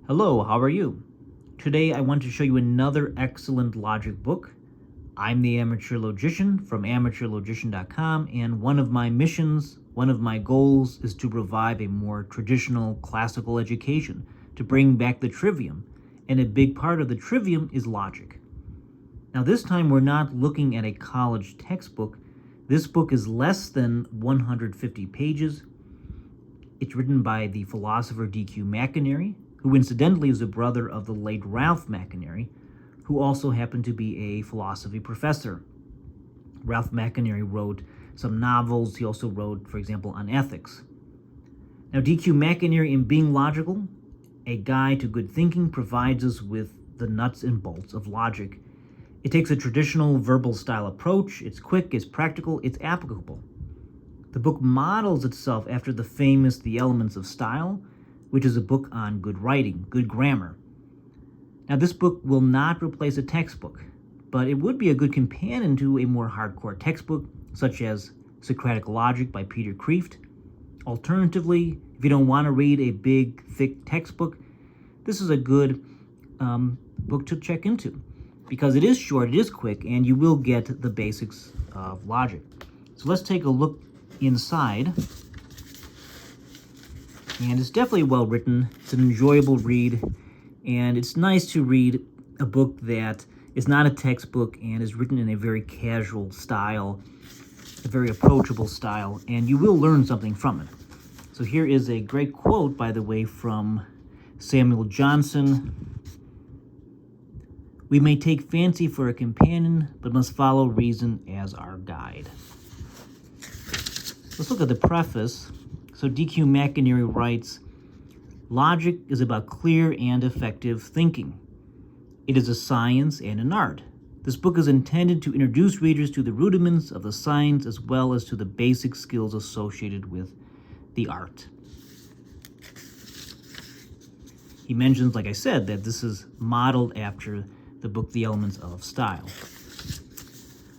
Hello, how are you? Today I want to show you another excellent logic book. I'm the Amateur Logician from amateurlogician.com, and one of my missions, one of my goals is to provide a more traditional classical education, to bring back the trivium, and a big part of the trivium is logic. Now this time we're not looking at a college textbook. This book is less than 150 pages. It's written by the philosopher D.Q. McInerny, who incidentally is the brother of the late Ralph McInerny, who also happened to be a philosophy professor. Ralph McInerny wrote some novels. He also wrote, for example, on ethics. Now, D.Q. McInerny, in Being Logical, A Guide to Good Thinking, provides us with the nuts and bolts of logic. It takes a traditional verbal style approach. It's quick, it's practical, it's applicable. The book models itself after the famous The Elements of Style, which is a book on good writing, good grammar. Now, this book will not replace a textbook, but it would be a good companion to a more hardcore textbook, such as Socratic Logic by Peter Kreeft. Alternatively, if you don't want to read a big, thick textbook, this is a good book to check into, because it is short, it is quick, and you will get the basics of logic. So let's take a look inside. And it's definitely well written. It's an enjoyable read, and it's nice to read a book that is not a textbook and is written in a very casual style, a very approachable style, and you will learn something from it. So here is a great quote, by the way, from Samuel Johnson. "We may take fancy for a companion, but must follow reason as our guide." Let's look at the preface. So D.Q. McInerny writes, "Logic is about clear and effective thinking. It is a science and an art. This book is intended to introduce readers to the rudiments of the science as well as to the basic skills associated with the art." He mentions, like I said, that this is modeled after the book The Elements of Style.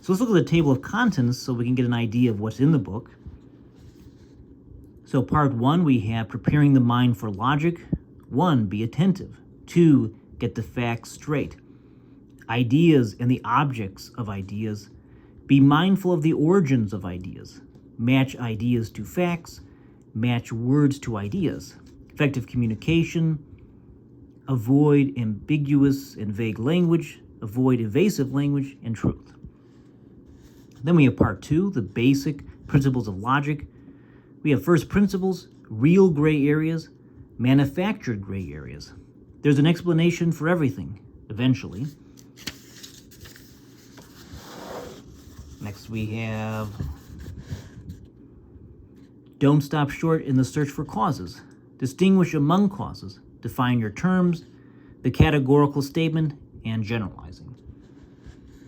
So let's look at the table of contents so we can get an idea of what's in the book. So part 1, we have preparing the mind for logic. 1, be attentive. 2, get the facts straight. Ideas and the objects of ideas. Be mindful of the origins of ideas. Match ideas to facts. Match words to ideas. Effective communication. Avoid ambiguous and vague language. Avoid evasive language and truth. Then we have part 2, the basic principles of logic. We have first principles, real gray areas, manufactured gray areas. There's an explanation for everything, eventually. Next we have don't stop short in the search for causes. Distinguish among causes. Define your terms, the categorical statement, and generalizing.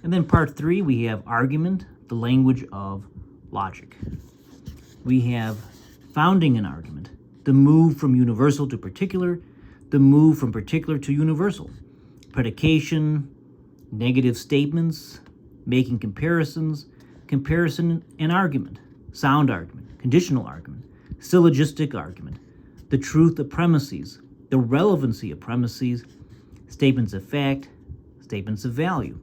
And then part 3, we have argument, the language of logic. We have founding an argument, the move from universal to particular, the move from particular to universal, predication, negative statements, making comparisons, comparison and argument, sound argument, conditional argument, syllogistic argument, the truth of premises, the relevancy of premises, statements of fact, statements of value,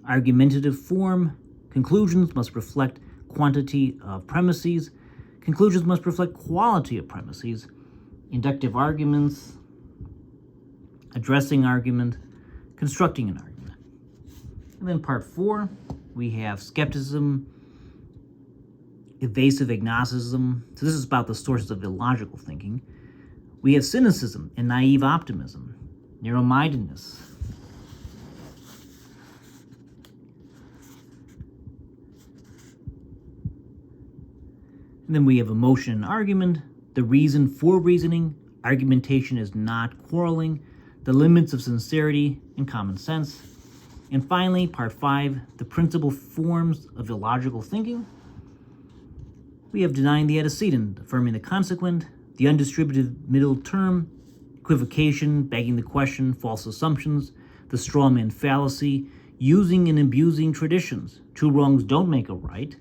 argumentative form, conclusions must reflect quantity of premises, conclusions must reflect quality of premises, inductive arguments, addressing argument, constructing an argument. And then part 4, we have skepticism, evasive agnosticism. So this is about the sources of illogical thinking. We have cynicism and naive optimism, narrow-mindedness. And then we have emotion and argument, the reason for reasoning, argumentation is not quarreling, the limits of sincerity and common sense. And finally, part 5, the principal forms of illogical thinking. We have denying the antecedent, affirming the consequent, the undistributed middle term, equivocation, begging the question, false assumptions, the straw man fallacy, using and abusing traditions. Two wrongs don't make a right.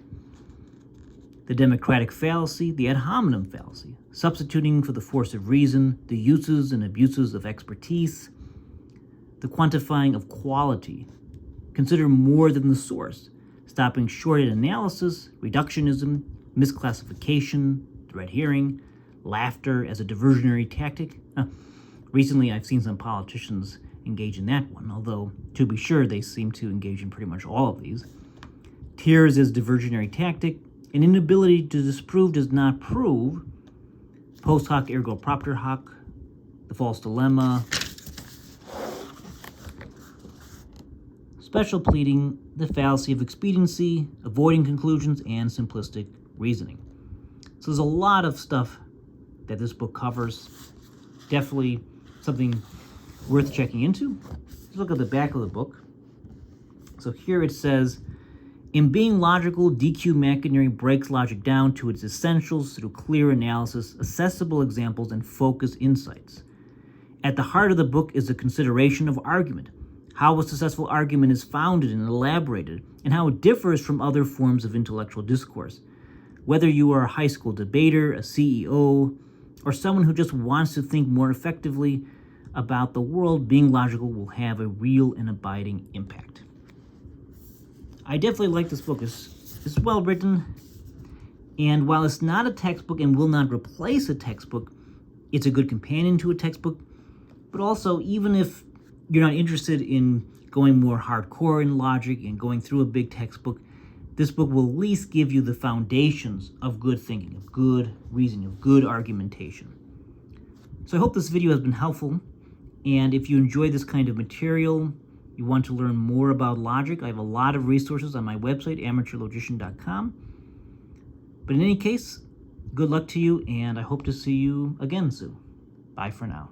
the democratic fallacy, the ad hominem fallacy, substituting for the force of reason, the uses and abuses of expertise, the quantifying of quality, consider more than the source, stopping short at analysis, reductionism, misclassification, the red herring, laughter as a diversionary tactic. Recently, I've seen some politicians engage in that one, although, to be sure, they seem to engage in pretty much all of these. Tears as diversionary tactic, an inability to disprove does not prove, post hoc ergo propter hoc, the false dilemma, special pleading, the fallacy of expediency, avoiding conclusions, and simplistic reasoning. So there's a lot of stuff that this book covers. Definitely something worth checking into. Let's look at the back of the book. So here it says, in being logical, D.Q. McInerny breaks logic down to its essentials through clear analysis, accessible examples, and focused insights. At the heart of the book is the consideration of argument, how a successful argument is founded and elaborated, and how it differs from other forms of intellectual discourse. Whether you are a high school debater, a CEO, or someone who just wants to think more effectively about the world, being logical will have a real and abiding impact. I definitely like this book. It's well written, and while it's not a textbook and will not replace a textbook, it's a good companion to a textbook. But also, even if you're not interested in going more hardcore in logic and going through a big textbook, this book will at least give you the foundations of good thinking, of good reasoning, of good argumentation. So I hope this video has been helpful, and if you enjoy this kind of material, you want to learn more about logic, I have a lot of resources on my website, amateurlogician.com. But in any case, good luck to you, and I hope to see you again soon. Bye for now.